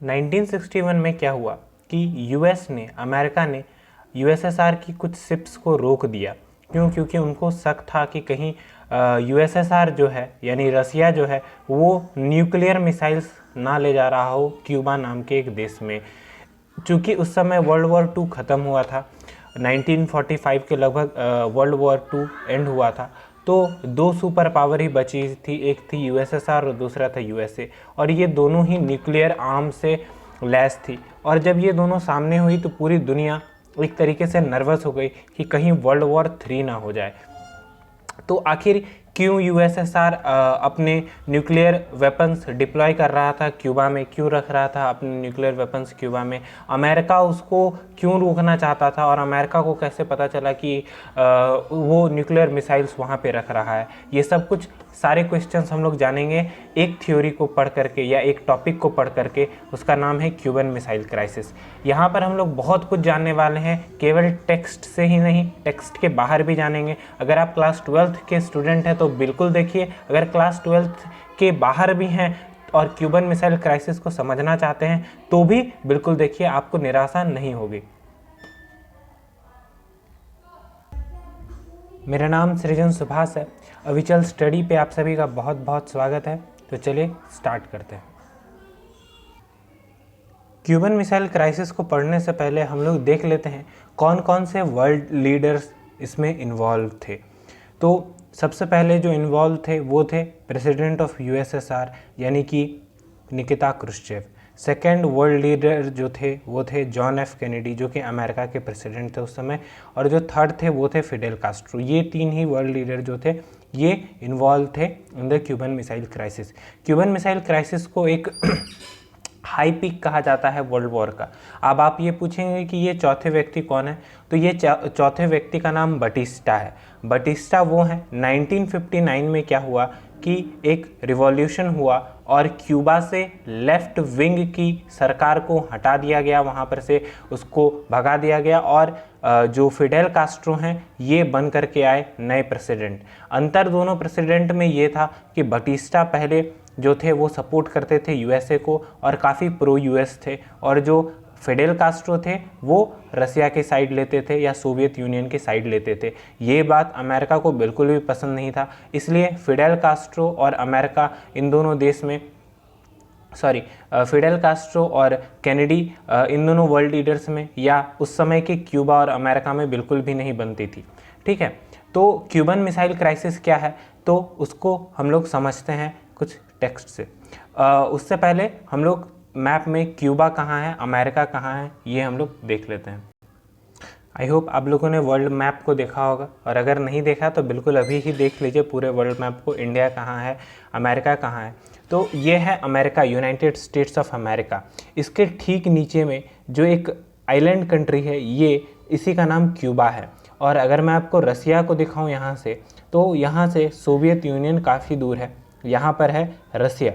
1961 में क्या हुआ कि अमेरिका ने यूएसएसआर की कुछ शिप्स को रोक दिया। क्यों? क्योंकि उनको शक था कि कहीं यूएसएसआर जो है यानी रसिया जो है वो न्यूक्लियर मिसाइल्स ना ले जा रहा हो क्यूबा नाम के एक देश में। चूँकि उस समय वर्ल्ड वॉर टू ख़त्म हुआ था, 1945 के लगभग वर्ल्ड वॉर टू एंड हुआ था, तो दो सुपर पावर ही बची थी, एक थी यूएसएसआर और दूसरा था यूएसए, और ये दोनों ही न्यूक्लियर आर्म से लैस थी। और जब ये दोनों सामने हुई तो पूरी दुनिया एक तरीके से नर्वस हो गई कि कहीं वर्ल्ड वॉर 3 ना हो जाए। तो आखिर क्यों यूएसएसआर अपने न्यूक्लियर वेपन्स डिप्लॉय कर रहा था क्यूबा में, क्यों रख रहा था अपने न्यूक्लियर वेपन्स क्यूबा में, अमेरिका उसको क्यों रोकना चाहता था, और अमेरिका को कैसे पता चला कि वो न्यूक्लियर मिसाइल्स वहाँ पे रख रहा है, ये सब कुछ सारे क्वेश्चंस हम लोग जानेंगे एक थ्योरी को पढ़ करके या एक टॉपिक को पढ़ करके। उसका नाम है क्यूबन मिसाइल क्राइसिस। यहाँ पर हम लोग बहुत कुछ जानने वाले हैं, केवल टेक्स्ट से ही नहीं, टेक्स्ट के बाहर भी जानेंगे। अगर आप क्लास 12th के स्टूडेंट हैं तो बिल्कुल देखिए, अगर क्लास 12th के बाहर भी हैं और क्यूबन मिसाइल क्राइसिस को समझना चाहते हैं तो भी बिल्कुल देखिए, आपको निराशा नहीं होगी। मेरा नाम सृजन सुभाष है। अविचल स्टडी पे आप सभी का बहुत बहुत स्वागत है। तो चलिए स्टार्ट करते हैं। क्यूबन मिसाइल क्राइसिस को पढ़ने से पहले हम लोग देख लेते हैं कौन कौन से वर्ल्ड लीडर्स इसमें इन्वॉल्व थे। तो सबसे पहले जो इन्वॉल्व थे वो थे प्रेसिडेंट ऑफ यूएसएसआर यानी कि Nikita Khrushchev. Second world leader जो थे वो थे जॉन एफ कैनेडी जो कि अमेरिका के प्रेसिडेंट थे उस समय, और जो थर्ड थे वो थे फिडेल कास्ट्रो। ये तीन ही वर्ल्ड लीडर जो थे ये इन्वॉल्व थे in the Cuban missile crisis. Cuban missile crisis को एक हाई पीक कहा जाता है वर्ल्ड वॉर का। अब आप ये पूछेंगे कि ये चौथे व्यक्ति कौन है, तो ये चौथे व्यक्ति का नाम बटिस्टा है। बटिस्टा वो है, 1959 में क्या हुआ कि एक रिवॉल्यूशन हुआ और क्यूबा से लेफ्ट विंग की सरकार को हटा दिया गया, वहाँ पर से उसको भगा दिया गया, और जो फिडेल कास्ट्रो हैं ये बन करके आए नए प्रेसिडेंट। अंतर दोनों प्रेसिडेंट में ये था कि बटिस्टा पहले जो थे वो सपोर्ट करते थे यूएसए को और काफ़ी प्रो यूएस थे, और जो फिडेल कास्ट्रो थे वो रसिया के साइड लेते थे या सोवियत यूनियन के साइड लेते थे। ये बात अमेरिका को बिल्कुल भी पसंद नहीं था, इसलिए फिडेल कास्ट्रो और अमेरिका इन दोनों देश में फिडेल कास्ट्रो और कैनेडी इन दोनों वर्ल्ड लीडर्स में या उस समय के क्यूबा और अमेरिका में बिल्कुल भी नहीं बनती थी। ठीक है, तो क्यूबन मिसाइल क्राइसिस क्या है तो उसको हम लोग समझते हैं कुछ टेक्स्ट से। उससे पहले हम लोग मैप में क्यूबा कहाँ है, अमेरिका कहाँ है, ये हम लोग देख लेते हैं। आई होप आप लोगों ने वर्ल्ड मैप को देखा होगा, और अगर नहीं देखा तो बिल्कुल अभी ही देख लीजिए पूरे वर्ल्ड मैप को। इंडिया कहाँ है, अमेरिका कहाँ है, तो ये है America, United states of America. इसके ठीक नीचे में जो एक आइलैंड कंट्री है ये इसी का नाम क्यूबा है। और अगर मैं आपको रसिया को दिखाऊं यहाँ से, तो यहाँ से सोवियत यूनियन काफ़ी दूर है, यहाँ पर है Russia,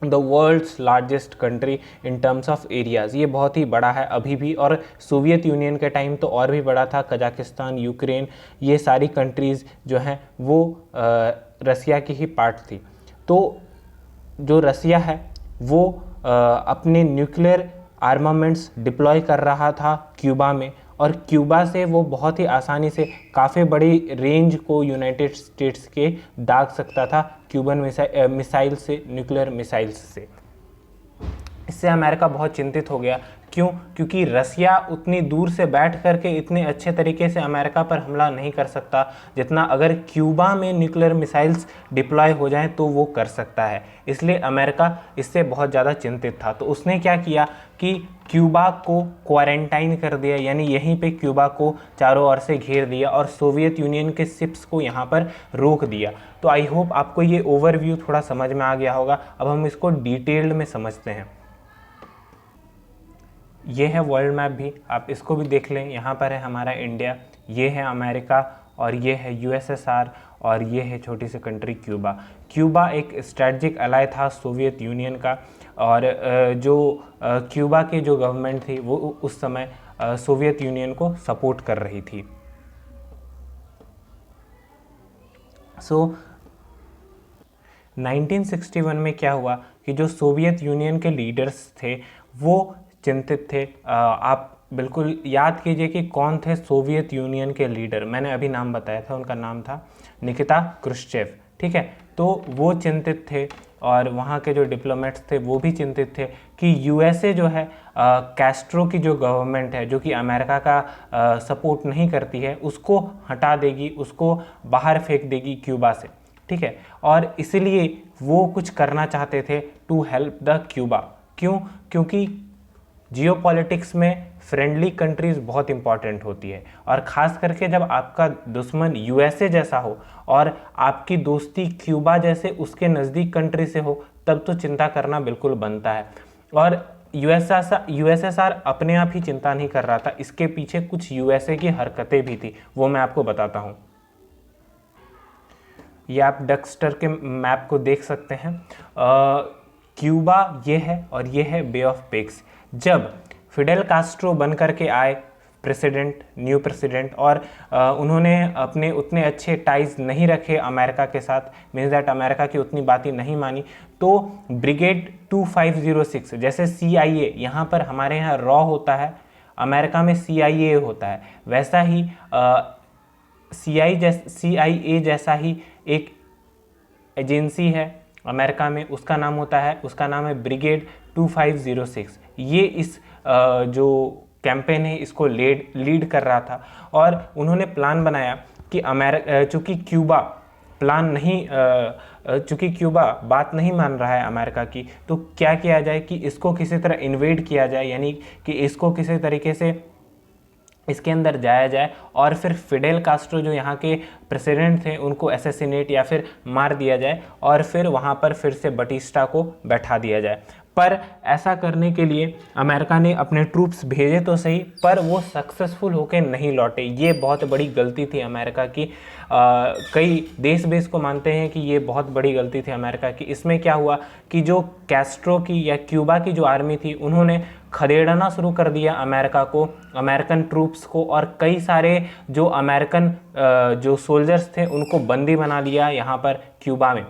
the world's largest country in terms of areas. ये बहुत ही बड़ा है अभी भी, और सोवियत यूनियन के टाइम तो और भी बड़ा था। कजाकिस्तान, यूक्रेन, ये सारी कंट्रीज़ जो हैं वो रसिया की ही पार्ट थी। तो जो रसिया है वो अपने न्यूक्लियर आर्मामेंट्स डिप्लॉय कर रहा था क्यूबा में, और क्यूबा से वो बहुत ही आसानी से काफ़ी बड़ी रेंज को यूनाइटेड स्टेट्स के दाग सकता था क्यूबन मिसाइल से, न्यूक्लियर मिसाइल्स से। इससे अमेरिका बहुत चिंतित हो गया। क्यों? क्योंकि रसिया उतनी दूर से बैठ करके इतने अच्छे तरीके से अमेरिका पर हमला नहीं कर सकता जितना अगर क्यूबा में न्यूक्लियर मिसाइल्स डिप्लॉय हो जाएं तो वो कर सकता है। इसलिए अमेरिका इससे बहुत ज़्यादा चिंतित था। तो उसने क्या किया कि क्यूबा को क्वारंटाइन कर दिया, यानी यहीं पे क्यूबा को चारों ओर से घेर दिया और सोवियत यूनियन के शिप्स को यहाँ पर रोक दिया। तो आई होप आपको ये ओवरव्यू थोड़ा समझ में आ गया होगा। अब हम इसको डिटेल्ड में समझते हैं। ये है वर्ल्ड मैप भी, आप इसको भी देख लें। यहाँ पर है हमारा इंडिया, ये है अमेरिका, और ये है यूएसएसआर, और ये है छोटी सी कंट्री क्यूबा। क्यूबा एक स्ट्रेटजिक अलाय था सोवियत यूनियन का, और जो क्यूबा की जो गवर्नमेंट थी वो उस समय सोवियत यूनियन को सपोर्ट कर रही थी। 1961 में क्या हुआ कि जो सोवियत यूनियन के लीडर्स थे वो चिंतित थे। आप बिल्कुल याद कीजिए कि कौन थे सोवियत यूनियन के लीडर, मैंने अभी नाम बताया था, उनका नाम था निकिता क्रुश्चेव। ठीक है, तो वो चिंतित थे और वहाँ के जो डिप्लोमेट्स थे वो भी चिंतित थे कि यूएसए जो है कैस्ट्रो की जो गवर्नमेंट है, जो कि अमेरिका का सपोर्ट नहीं करती है, उसको हटा देगी, उसको बाहर फेंक देगी क्यूबा से। ठीक है, और इसलिए वो कुछ करना चाहते थे टू हेल्प द क्यूबा। क्यों? क्योंकि जियोपॉलिटिक्स में फ्रेंडली कंट्रीज़ बहुत इंपॉर्टेंट होती है, और ख़ास करके जब आपका दुश्मन यूएसए जैसा हो और आपकी दोस्ती क्यूबा जैसे उसके नज़दीक कंट्री से हो, तब तो चिंता करना बिल्कुल बनता है। और यूएसएसआर अपने आप ही चिंता नहीं कर रहा था, इसके पीछे कुछ यूएसए की हरकतें भी थी, वो मैं आपको बताता हूँ। ये आप डक्स्टर के मैप को देख सकते हैं। क्यूबा ये है और ये है बे ऑफ पिग्स। जब फिडेल कास्ट्रो बन करके आए प्रेसिडेंट, न्यू प्रेसिडेंट, और उन्होंने अपने उतने अच्छे टाइज नहीं रखे अमेरिका के साथ, मीन्स दैट अमेरिका की उतनी बातें नहीं मानी, तो ब्रिगेड 2506 जैसे CIA यहाँ पर हमारे यहाँ रॉ होता है, अमेरिका में CIA होता है, वैसा ही CIA जैसा ही एक एजेंसी है अमेरिका में, उसका नाम है ब्रिगेड 2506। ये इस जो कैंपेन है इसको लीड कर रहा था, और उन्होंने प्लान बनाया कि चूँकि क्यूबा बात नहीं मान रहा है अमेरिका की, तो क्या किया जाए कि इसको किसी तरह इन्वेड किया जाए, यानी कि इसको किसी तरीके से इसके अंदर जाया जाए, और फिर फिडेल कास्ट्रो जो यहाँ के प्रेसिडेंट थे उनको असैसिनेट या फिर मार दिया जाए, और फिर वहाँ पर फिर से बटिस्टा को बैठा दिया जाए। पर ऐसा करने के लिए अमेरिका ने अपने ट्रूप्स भेजे तो सही, पर वो सक्सेसफुल होकर नहीं लौटे। ये बहुत बड़ी गलती थी अमेरिका की। कई देश भी इसको मानते हैं कि ये बहुत बड़ी गलती थी अमेरिका की। इसमें क्या हुआ कि जो कैस्ट्रो की या क्यूबा की जो आर्मी थी, उन्होंने खदेड़ना शुरू कर दिया अमेरिका को, अमेरिकन ट्रूप्स को, और कई सारे जो अमेरिकन जो सोल्जर्स थे उनको बंदी बना लिया यहाँ पर क्यूबा में।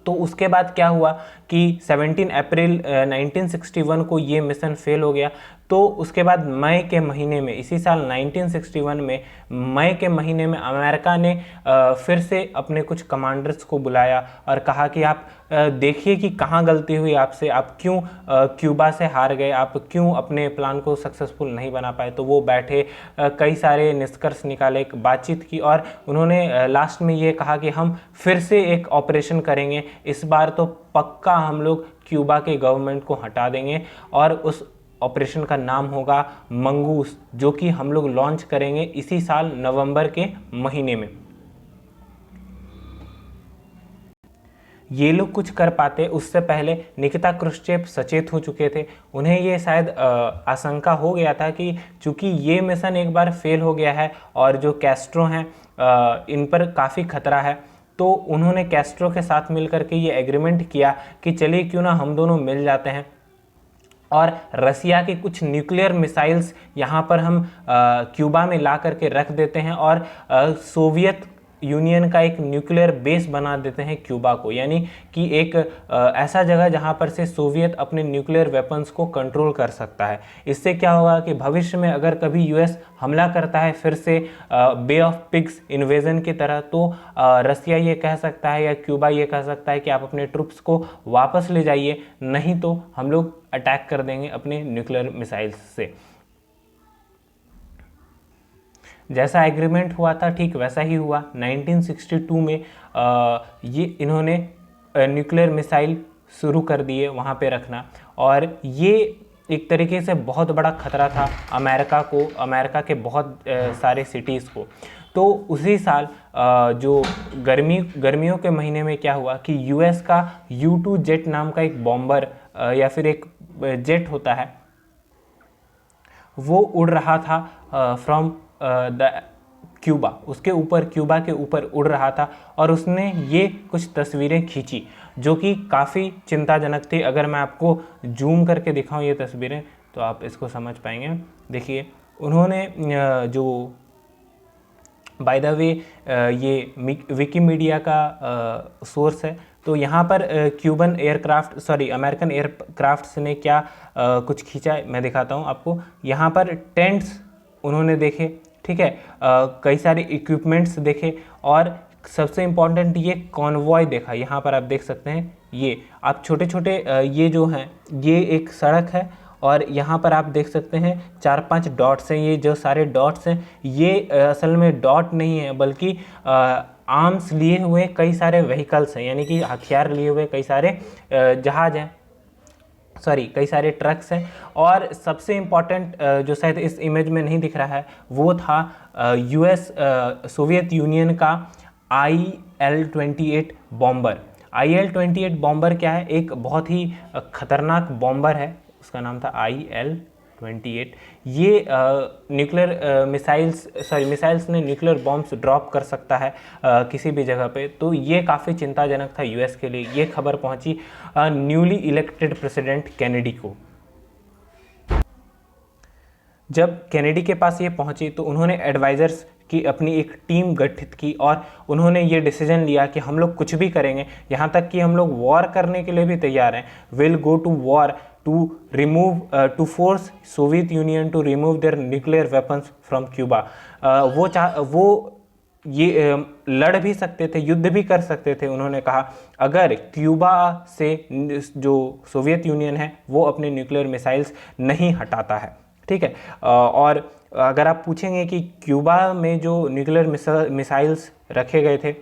तो उसके बाद क्या हुआ कि 17 अप्रैल 1961 को ये मिशन फेल हो गया। तो उसके बाद मई के महीने में, इसी साल 1961 में मई के महीने में अमेरिका ने फिर से अपने कुछ कमांडर्स को बुलाया और कहा कि आप देखिए कि कहाँ गलती हुई आपसे, आप क्यों क्यूबा से हार गए, आप क्यों अपने प्लान को सक्सेसफुल नहीं बना पाए। तो वो बैठे, कई सारे निष्कर्ष निकाले, बातचीत की, और उन्होंने लास्ट में ये कहा कि हम फिर से एक ऑपरेशन करेंगे, इस बार तो पक्का हम लोग क्यूबा के गवर्नमेंट को हटा देंगे, और उस ऑपरेशन का नाम होगा मंगूस, जो कि हम लोग लॉन्च करेंगे इसी साल नवंबर के महीने में। ये लोग कुछ कर पाते, उससे पहले निकिता क्रुश्चेव सचेत हो चुके थे। उन्हें ये शायद आशंका हो गया था कि चूंकि ये मिशन एक बार फेल हो गया है और जो कैस्ट्रो हैं इन पर काफ़ी खतरा है, तो उन्होंने कैस्ट्रो के साथ मिलकर के ये एग्रीमेंट किया कि चलिए क्यों ना हम दोनों मिल जाते हैं, और रसिया के कुछ न्यूक्लियर मिसाइल्स यहाँ पर हम क्यूबा में ला करके रख देते हैं, और सोवियत यूनियन का एक न्यूक्लियर बेस बना देते हैं क्यूबा को, यानी कि एक ऐसा जगह जहाँ पर से सोवियत अपने न्यूक्लियर वेपन्स को कंट्रोल कर सकता है। इससे क्या होगा कि भविष्य में अगर कभी यूएस हमला करता है फिर से बे ऑफ पिग्स इन्वेजन की तरह, तो रसिया ये कह सकता है या क्यूबा ये कह सकता है कि आप अपने ट्रुप्स को वापस ले जाइए, नहीं तो हम लोग अटैक कर देंगे अपने न्यूक्लियर मिसाइल्स से। जैसा एग्रीमेंट हुआ था ठीक वैसा ही हुआ। 1962 में ये इन्होंने न्यूक्लियर मिसाइल शुरू कर दिए वहाँ पे रखना, और ये एक तरीके से बहुत बड़ा खतरा था अमेरिका को, अमेरिका के बहुत सारे सिटीज़ को। तो उसी साल जो गर्मियों के महीने में क्या हुआ कि यूएस का U-2 जेट नाम का एक बॉम्बर या फिर एक जेट होता है, वो उड़ रहा था फ्रॉम द क्यूबा, उसके ऊपर क्यूबा के ऊपर उड़ रहा था, और उसने ये कुछ तस्वीरें खींची जो कि काफ़ी चिंताजनक थी। अगर मैं आपको जूम करके दिखाऊं ये तस्वीरें तो आप इसको समझ पाएंगे। देखिए उन्होंने जो बाय द वे ये विकीमीडिया का सोर्स है, तो यहाँ पर अमेरिकन एयरक्राफ्ट्स ने क्या कुछ खींचा है मैं दिखाता हूँ आपको। यहाँ पर टेंट्स उन्होंने देखे, ठीक है, कई सारे इक्विपमेंट्स देखे, और सबसे इम्पॉर्टेंट ये कॉन्वॉय देखा। यहाँ पर आप देख सकते हैं, ये आप छोटे छोटे ये जो हैं, ये एक सड़क है, और यहाँ पर आप देख सकते हैं 4-5 डॉट्स हैं। ये जो सारे डॉट्स हैं ये असल में डॉट नहीं है, बल्कि आर्म्स लिए हुए कई सारे व्हीकल्स हैं, यानी कि हथियार लिए हुए कई सारे जहाज हैं, कई सारे ट्रक्स हैं। और सबसे इम्पॉर्टेंट जो शायद इस इमेज में नहीं दिख रहा है, वो था सोवियत यूनियन का IL-28 बॉम्बर। IL-28 बॉम्बर क्या है? एक बहुत ही खतरनाक बॉम्बर है, उसका नाम था IL-28। ये न्यूक्लियर मिसाइल्स ने न्यूक्लियर बॉम्ब्स ड्रॉप कर सकता है किसी भी जगह पे। तो ये काफ़ी चिंताजनक था यूएस के लिए। ये खबर पहुंची न्यूली इलेक्टेड प्रेसिडेंट कैनेडी को। जब कैनेडी के पास ये पहुंची तो उन्होंने एडवाइज़र्स की अपनी एक टीम गठित की, और उन्होंने ये डिसीजन लिया कि हम लोग कुछ भी करेंगे, यहाँ तक कि हम लोग वॉर करने के लिए भी तैयार हैं। Will go to war to force Soviet Union to remove their nuclear weapons from Cuba. वो ये लड़ भी सकते थे, युद्ध भी कर सकते थे। उन्होंने कहा अगर क्यूबा से जो सोवियत यूनियन है वो अपने न्यूक्लियर मिसाइल्स नहीं हटाता है, ठीक है। और अगर आप पूछेंगे कि क्यूबा में जो न्यूक्लियर मिसाइल्स रखे गए थे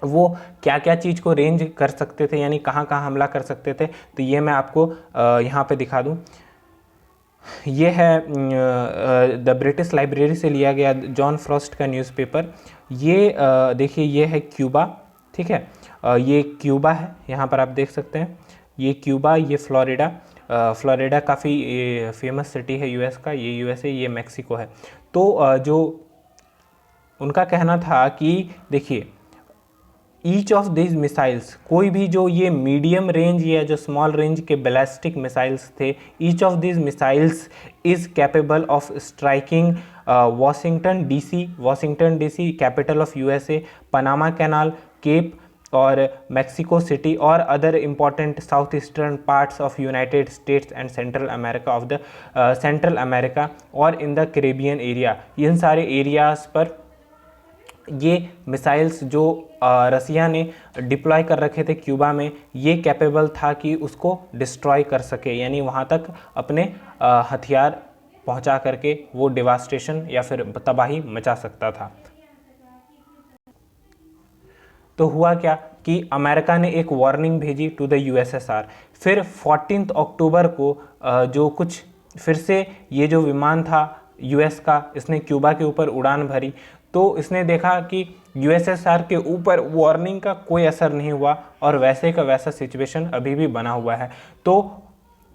वो क्या क्या चीज़ को रेंज कर सकते थे, यानी कहाँ कहाँ हमला कर सकते थे, तो ये मैं आपको यहाँ पे दिखा दूँ। ये है द ब्रिटिश लाइब्रेरी से लिया गया जॉन फ्रॉस्ट का न्यूज़पेपर। ये देखिए, ये है क्यूबा, ठीक है। ये क्यूबा है, यहाँ पर आप देख सकते हैं, ये क्यूबा, ये फ्लोरिडा। फ्लोरिडा काफ़ी फेमस सिटी है यूएस का, ये यूएसए, ये मैक्सिको है। तो जो उनका कहना था कि देखिए, ईच ऑफ दिस मिसाइल्स, कोई भी जो ये मीडियम रेंज या जो स्मॉल रेंज के बैलिस्टिक मिसाइल्स थे, each of this missiles is capable of striking Washington DC capital of USA, Panama Canal, Cape और मैक्सिको सिटी और other important south eastern parts of United States and Central America और in the Caribbean area. इन सारे areas पर ये missiles जो रसिया ने deploy कर रखे थे क्यूबा में, ये कैपेबल था कि उसको डिस्ट्रॉय कर सके, यानी वहाँ तक अपने हथियार पहुँचा करके वो डिवास्टेशन या फिर तबाही मचा सकता था। तो हुआ क्या कि अमेरिका ने एक वार्निंग भेजी टू द यूएसएसआर। फिर 14 अक्टूबर को जो कुछ फिर से ये जो विमान था यूएस का, इसने क्यूबा के ऊपर उड़ान भरी, तो इसने देखा कि यूएसएसआर के ऊपर वार्निंग का कोई असर नहीं हुआ और वैसे का वैसा सिचुएशन अभी भी बना हुआ है। तो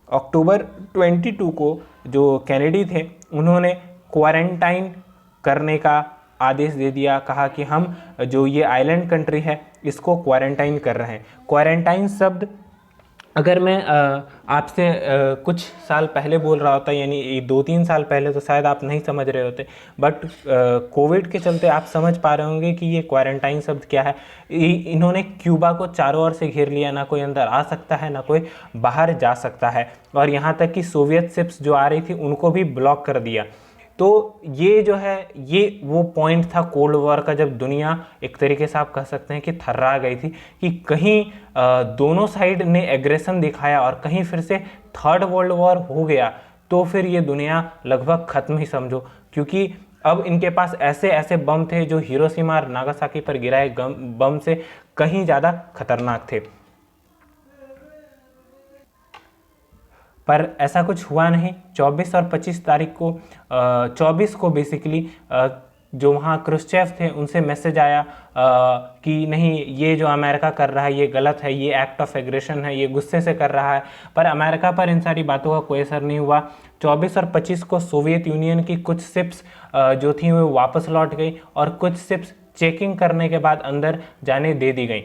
अक्टूबर 22 को जो कैनेडी थे उन्होंने क्वारंटाइन करने का आदेश दे दिया, कहा कि हम जो ये आइलैंड कंट्री है इसको क्वारंटाइन कर रहे हैं। क्वारंटाइन शब्द अगर मैं आपसे कुछ साल पहले बोल रहा होता, यानी 2-3 साल पहले, तो शायद आप नहीं समझ रहे होते, बट कोविड के चलते आप समझ पा रहे होंगे कि ये क्वारंटाइन शब्द क्या है। इन्होंने क्यूबा को चारों ओर से घेर लिया, ना कोई अंदर आ सकता है ना कोई बाहर जा सकता है, और यहाँ तक कि सोवियत शिप्स जो आ रही थी उनको भी ब्लॉक कर दिया। तो ये जो है ये वो पॉइंट था कोल्ड वॉर का, जब दुनिया एक तरीके से आप कह सकते हैं कि थर्रा गई थी कि कहीं दोनों साइड ने एग्रेशन दिखाया और कहीं फिर से थर्ड वर्ल्ड वॉर हो गया तो फिर ये दुनिया लगभग ख़त्म ही समझो, क्योंकि अब इनके पास ऐसे ऐसे बम थे जो हिरोशिमा और नागासाकी पर गिराए बम से कहीं ज़्यादा खतरनाक थे। पर ऐसा कुछ हुआ नहीं। 24 और 25 तारीख को 24 को बेसिकली जो वहाँ क्रुश्चेव थे उनसे मैसेज आया कि नहीं, ये जो अमेरिका कर रहा है ये गलत है, ये एक्ट ऑफ एग्रेशन है, ये गुस्से से कर रहा है। पर अमेरिका पर इन सारी बातों का कोई असर नहीं हुआ। 24 और 25 को सोवियत यूनियन की कुछ शिप्स जो थी वो वापस लौट गई और कुछ शिप्स चेकिंग करने के बाद अंदर जाने दे दी गई।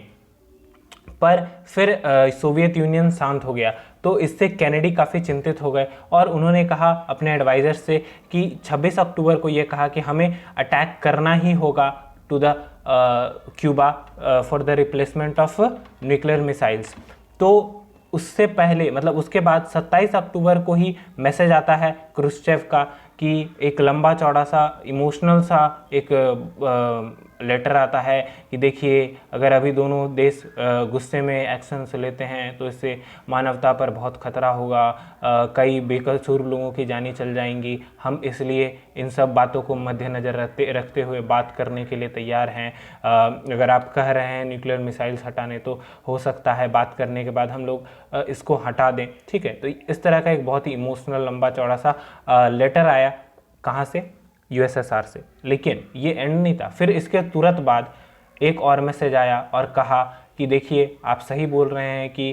पर फिर सोवियत यूनियन शांत हो गया, तो इससे कैनेडी काफ़ी चिंतित हो गए और उन्होंने कहा अपने एडवाइज़र से कि 26 अक्टूबर को ये कहा कि हमें अटैक करना ही होगा to the Cuba for the replacement of nuclear missiles. तो उससे पहले मतलब उसके बाद 27 अक्टूबर को ही मैसेज आता है क्रुश्चेव का कि एक लंबा चौड़ा सा इमोशनल सा एक लेटर आता है कि देखिए अगर अभी दोनों देश गुस्से में एक्शंस लेते हैं तो इससे मानवता पर बहुत खतरा होगा, कई बेकसूर लोगों की जानें चल जाएंगी। हम इसलिए इन सब बातों को मद्देनज़र रखते हुए बात करने के लिए तैयार हैं। अगर आप कह रहे हैं न्यूक्लियर मिसाइल्स हटाने, तो हो सकता है बात करने के बाद हम लोग इसको हटा दें, ठीक है। तो इस तरह का एक बहुत ही इमोशनल लंबा चौड़ा सा लेटर आया, कहाँ से? यूएसएसआर से। लेकिन ये एंड नहीं था, फिर इसके तुरंत बाद एक और मैसेज आया और कहा कि देखिए आप सही बोल रहे हैं कि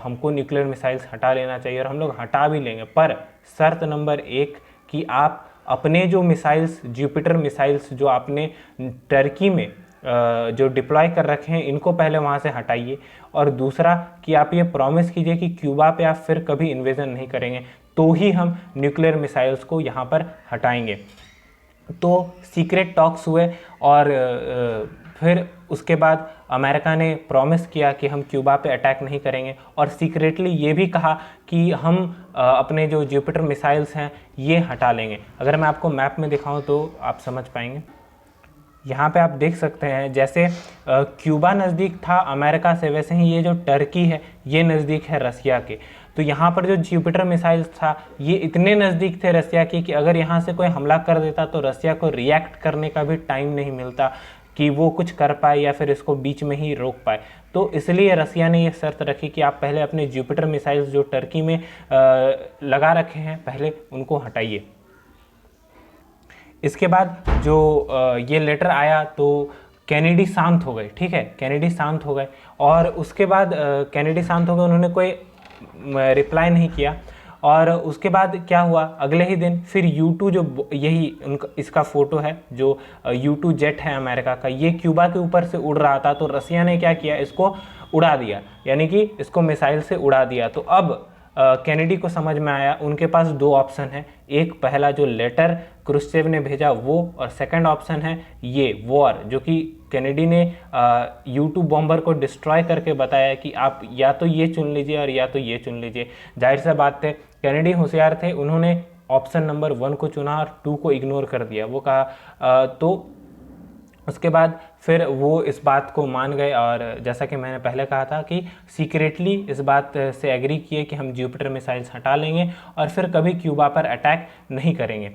हमको न्यूक्लियर मिसाइल्स हटा लेना चाहिए और हम लोग हटा भी लेंगे, पर शर्त नंबर 1 कि आप अपने जो मिसाइल्स, जुपिटर मिसाइल्स जो आपने टर्की में जो डिप्लॉय कर रखे हैं, इनको पहले वहाँ से हटाइए। और दूसरा कि आप ये प्रॉमिस कीजिए कि क्यूबा पे आप फिर कभी इन्वेजन नहीं करेंगे, तो ही हम न्यूक्लियर मिसाइल्स को यहाँ पर हटाएंगे। तो सीक्रेट टॉक्स हुए और फिर उसके बाद अमेरिका ने प्रॉमिस किया कि हम क्यूबा पे अटैक नहीं करेंगे और सीक्रेटली ये भी कहा कि हम अपने जो जुपिटर मिसाइल्स हैं ये हटा लेंगे। अगर मैं आपको मैप में दिखाऊं तो आप समझ पाएंगे। यहाँ पे आप देख सकते हैं जैसे क्यूबा नज़दीक था अमेरिका से, वैसे ही ये जो टर्की है ये नज़दीक है रसिया के। तो यहाँ पर जो जुपिटर मिसाइल्स था ये इतने नज़दीक थे रसिया की कि अगर यहाँ से कोई हमला कर देता तो रसिया को रिएक्ट करने का भी टाइम नहीं मिलता कि वो कुछ कर पाए या फिर इसको बीच में ही रोक पाए। तो इसलिए रसिया ने ये शर्त रखी कि आप पहले अपने जुपिटर मिसाइल्स जो टर्की में लगा रखे हैं पहले उनको हटाइए। इसके बाद जो ये लेटर आया तो कैनेडी शांत हो गए, ठीक है, कैनेडी शांत हो गए। और उसके बाद कैनेडी शांत हो गए, उन्होंने कोई रिप्लाई नहीं किया। और उसके बाद क्या हुआ, अगले ही दिन फिर U2 जो यही उनका इसका फ़ोटो है जो U2 जेट है अमेरिका का, ये क्यूबा के ऊपर से उड़ रहा था। तो रसिया ने क्या किया, इसको उड़ा दिया, यानी कि इसको मिसाइल से उड़ा दिया। तो अब कैनेडी को समझ में आया, उनके पास 2 ऑप्शन है, एक पहला जो लेटर क्रुश्चेव ने भेजा वो, और सेकंड ऑप्शन है ये वॉर, जो कि कैनेडी ने U2 बॉम्बर को डिस्ट्रॉय करके बताया कि आप या तो ये चुन लीजिए और या तो ये चुन लीजिए। जाहिर सा बात है कैनेडी होशियार थे, उन्होंने ऑप्शन नंबर 1 को चुना और 2 को इग्नोर कर दिया। वो कहा तो उसके बाद फिर वो इस बात को मान गए और जैसा कि मैंने पहले कहा था कि सीक्रेटली इस बात से एग्री किए कि हम जुपिटर मिसाइल्स हटा लेंगे और फिर कभी क्यूबा पर अटैक नहीं करेंगे।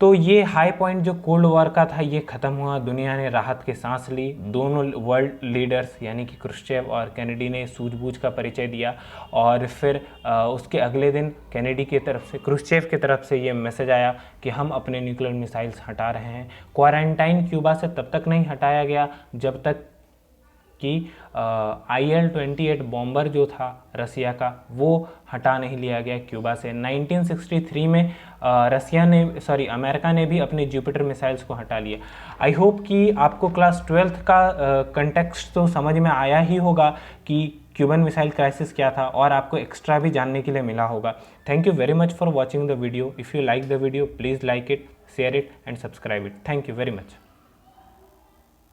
तो ये हाई पॉइंट जो कोल्ड वॉर का था ये ख़त्म हुआ, दुनिया ने राहत की सांस ली। दोनों वर्ल्ड लीडर्स यानी कि क्रुश्चेव और कैनेडी ने सूझबूझ का परिचय दिया। और फिर उसके अगले दिन कैनेडी की तरफ से, क्रुश्चेव की तरफ से ये मैसेज आया कि हम अपने न्यूक्लियर मिसाइल्स हटा रहे हैं। क्वारंटाइन क्यूबा से तब तक नहीं हटाया गया जब तक कि IL-28 बॉम्बर जो था रसिया का वो हटा नहीं लिया गया क्यूबा से। 1963 में अमेरिका ने भी अपने जुपिटर मिसाइल्स को हटा लिया। आई होप कि आपको क्लास 12th का कंटेक्स्ट तो समझ में आया ही होगा कि क्यूबन मिसाइल क्राइसिस क्या था, और आपको एक्स्ट्रा भी जानने के लिए मिला होगा। Thank you very much for watching the video. If you like the video please like it, share it and subscribe it. Thank you very much.